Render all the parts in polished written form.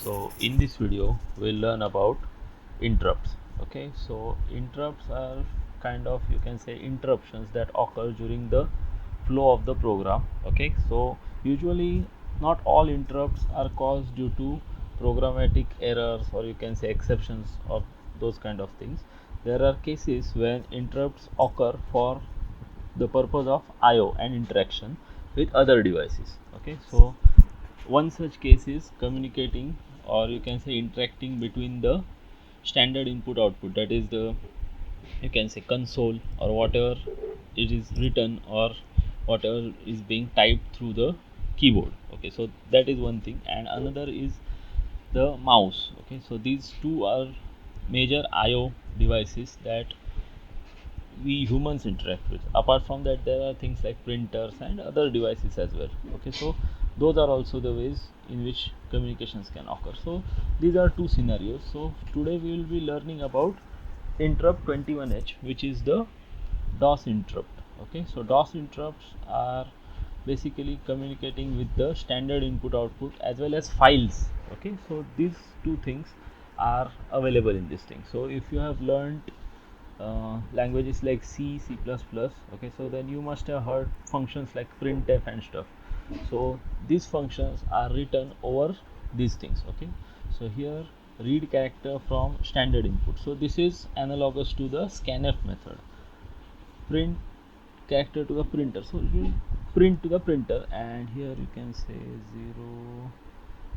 So in this video we'll learn about interrupts. Okay, so interrupts are kind of, you can say, interruptions that occur during the flow of the program. Okay, so usually not all interrupts are caused due to programmatic errors, or you can say exceptions, or those kind of things. There are cases when interrupts occur for the purpose of IO and interaction with other devices. Okay, so one such case is communicating, or you can say interacting between the standard input output, that is the, you can say, console, or whatever it is written, or whatever is being typed through the keyboard. Okay, so that is one thing, and another is the mouse. Okay, so these two are major IO devices that we humans interact with. Apart from that, there are things like printers and other devices as well. Okay, so those are also the ways in which communications can occur. So these are two scenarios. So today we will be learning about interrupt 21H, which is the DOS interrupt. Okay, so DOS interrupts are basically communicating with the standard input output as well as files. Okay, so these two things are available in this thing. So if you have learned languages like C, C++, okay, so then you must have heard functions like printf and stuff. So these functions are written over these things. Okay, so here read character from standard input. So this is analogous to the scanf method. Print character to the printer, so it will print to the printer, and here you can say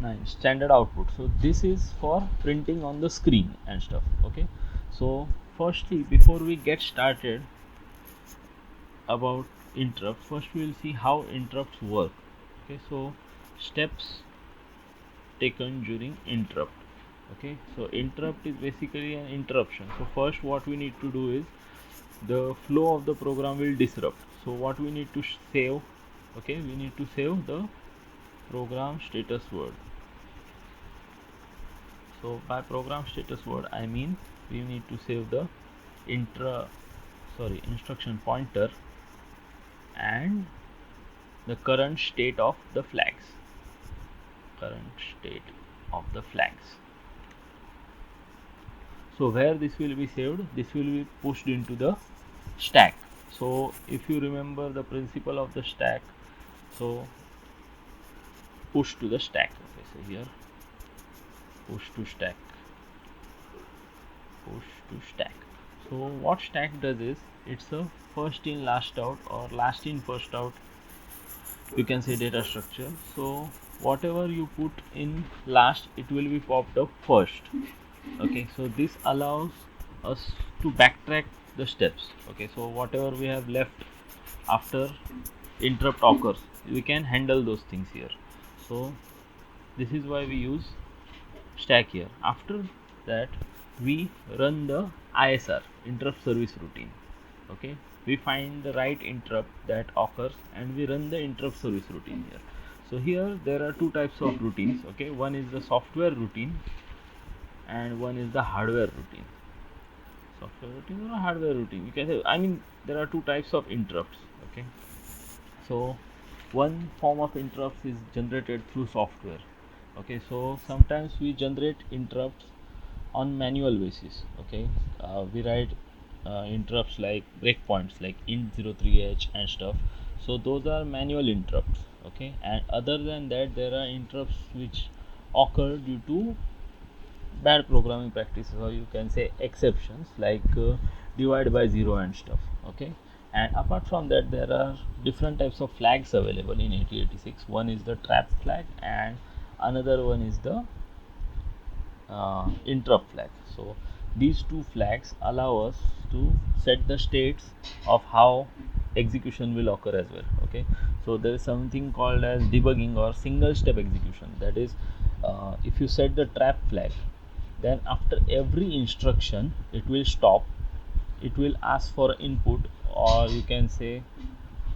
09 standard output. So this is for printing on the screen and stuff. Okay, so firstly, before we get started about interrupt, first we will see how interrupts work. Okay, so steps taken during interrupt. Okay, so interrupt is basically an interruption. So first what we need to do is, the flow of the program will disrupt. So what we need to save, okay, we need to save the program status word. So by program status word I mean we need to save the instruction pointer and the current state of the flags. So where this will be saved, this will be pushed into the stack. So if you remember the principle of the stack, so push to the stack. Okay, so here push to stack. So what stack does is, it's a first in last out, or last in first out, you can say, data structure. So whatever you put in last, it will be popped up first. Okay, so this allows us to backtrack the steps. Okay, so whatever we have left after interrupt occurs, we can handle those things here. So this is why we use stack here. After that, we run the ISR, interrupt service routine. Okay, we find the right interrupt that occurs and we run the interrupt service routine here. So here there are two types of routines. Okay, one is the software routine and one is the hardware routine. Software routine or hardware routine, you can say, I mean, there are two types of interrupts. Okay, so one form of interrupts is generated through software. Okay, so sometimes we generate interrupts on manual basis. Okay, we write interrupts like breakpoints like int03h and stuff. So those are manual interrupts. Okay, and other than that, there are interrupts which occur due to bad programming practices, or you can say exceptions, like divide by zero and stuff. Okay, and apart from that, there are different types of flags available in 8086. One is the trap flag and another one is the interrupt flag. So these two flags allow us to set the states of how execution will occur as well. Okay, so there is something called as debugging or single step execution. That is, if you set the trap flag, then after every instruction it will stop, it will ask for input, or you can say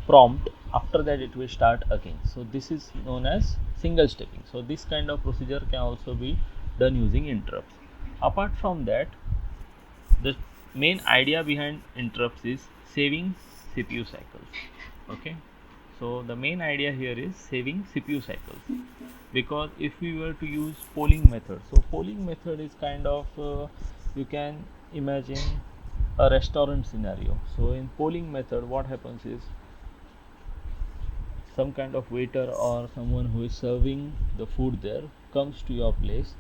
prompt. After that it will start again. So this is known as single stepping. So this kind of procedure can also be done using interrupts. Apart from that, the main idea behind interrupts is saving CPU cycles. Okay, So the main idea here is saving CPU cycles, because if we were to use polling method, so polling method is kind of you can imagine a restaurant scenario. So in polling method, what happens is some kind of waiter or someone who is serving the food there comes to your place,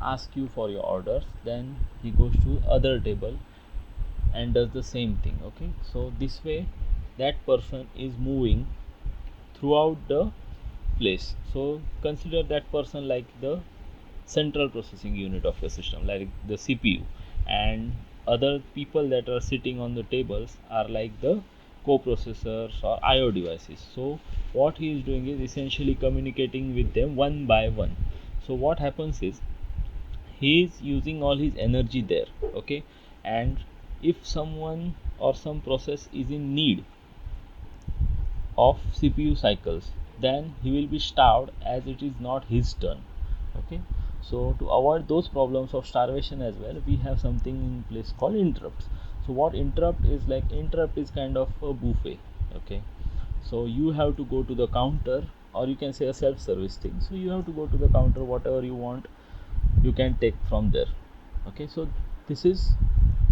asks you for your orders, then he goes to other table and does the same thing. Okay, so this way that person is moving throughout the place. So consider that person like the central processing unit of your system, like the CPU, and other people that are sitting on the tables are like the co-processors or IO devices. So what he is doing is essentially communicating with them one by one. So what happens is he is using all his energy there. Okay, and if someone or some process is in need of CPU cycles, then he will be starved as it is not his turn. Okay, so to avoid those problems of starvation as well, we have something in place called interrupts. So what interrupt is like, interrupt is kind of a buffet. Okay, so you have to go to the counter, or you can say a self-service thing. So you have to go to the counter, whatever you want you can take from there. Okay, so this is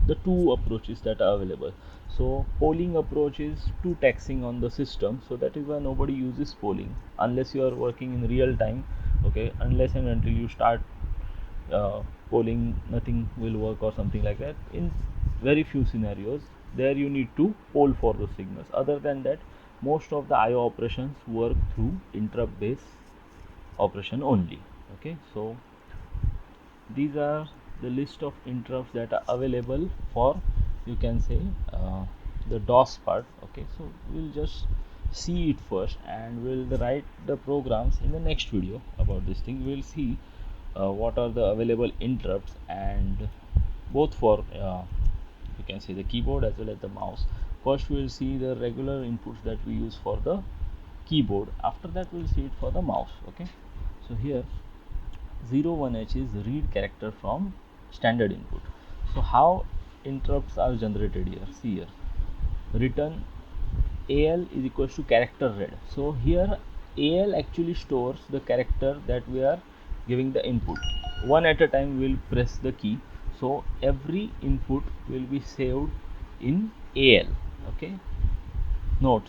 the two approaches that are available. So polling approach is too taxing on the system, so that is why nobody uses polling unless you are working in real time. Okay, unless and until you start polling, nothing will work or something like that. In very few scenarios there you need to poll for those signals. Other than that, most of the IO operations work through interrupt based operation only. Okay, so these are the list of interrupts that are available for, you can say, the DOS part. Okay, so we'll just see it first and we'll write the programs in the next video about this thing. We'll see what are the available interrupts, and both for you can say the keyboard as well as the mouse. First we'll see the regular inputs that we use for the keyboard, after that we'll see it for the mouse. Okay, so here 01H is read character from standard input. So how interrupts are generated here? See here, return AL is equals to character read. So here AL actually stores the character that we are giving the input. One at a time we will press the key. So every input will be saved in AL. Okay. Note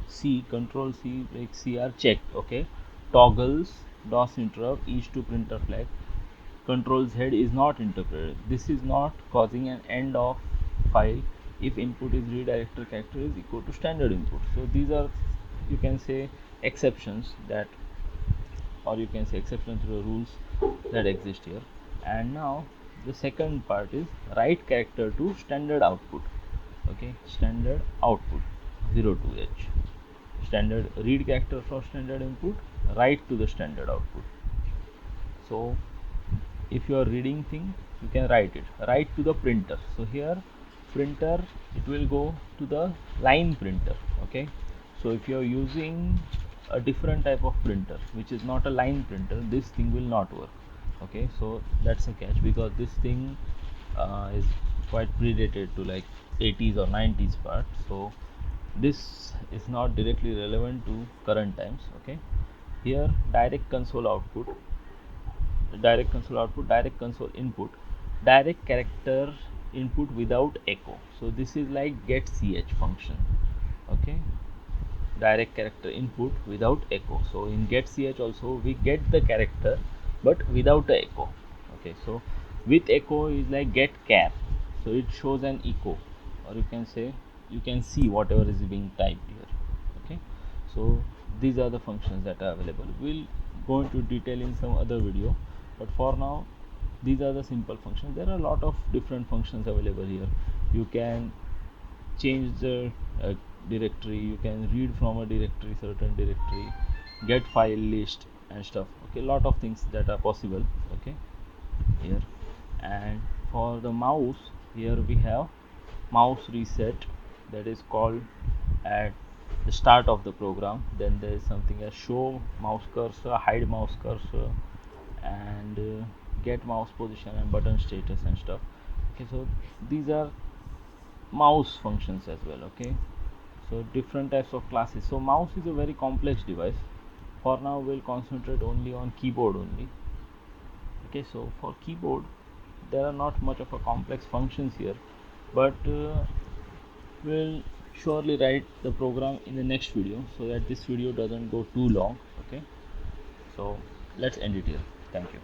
C, control C, like C are checked. Okay, toggles DOS interrupt each to printer flag. Control Z is not interpreted. This is not causing an end of file if input is redirected character is equal to standard input. So these are, you can say, exceptions that, or you can say exceptions to the rules that exist here. And now the second part is write character to standard output. Okay, standard output 02H. Standard read character from standard input, write to the standard output. So if you are reading thing, you can write to the printer. So here printer, it will go to the line printer. Okay, so if you are using a different type of printer which is not a line printer, this thing will not work. Okay, so that's a catch, because this thing is quite predated to like 80s or 90s part, so this is not directly relevant to current times. Okay, here direct console output, direct console output, direct console input, direct character input without echo. So this is like get ch function. Okay, direct character input without echo. So in get ch also we get the character but without the echo. Okay, so with echo is like get char, so it shows an echo, or you can say you can see whatever is being typed here. Okay, so these are the functions that are available. We'll go into detail in some other video, but for now these are the simple functions. There are a lot of different functions available here. You can change the directory, you can read from a directory, certain directory, get file list and stuff. Okay, lot of things that are possible. Okay, here, and for the mouse, here we have mouse reset, that is called at the start of the program. Then there is something as show mouse cursor, hide mouse cursor, and get mouse position and button status and stuff. Okay, so these are mouse functions as well. Okay, So different types of classes. So mouse is a very complex device. For now we'll concentrate only on keyboard only. Okay, so for keyboard there are not much of a complex functions here, but we'll surely write the program in the next video so that this video doesn't go too long. Okay, so let's end it here. Thank you.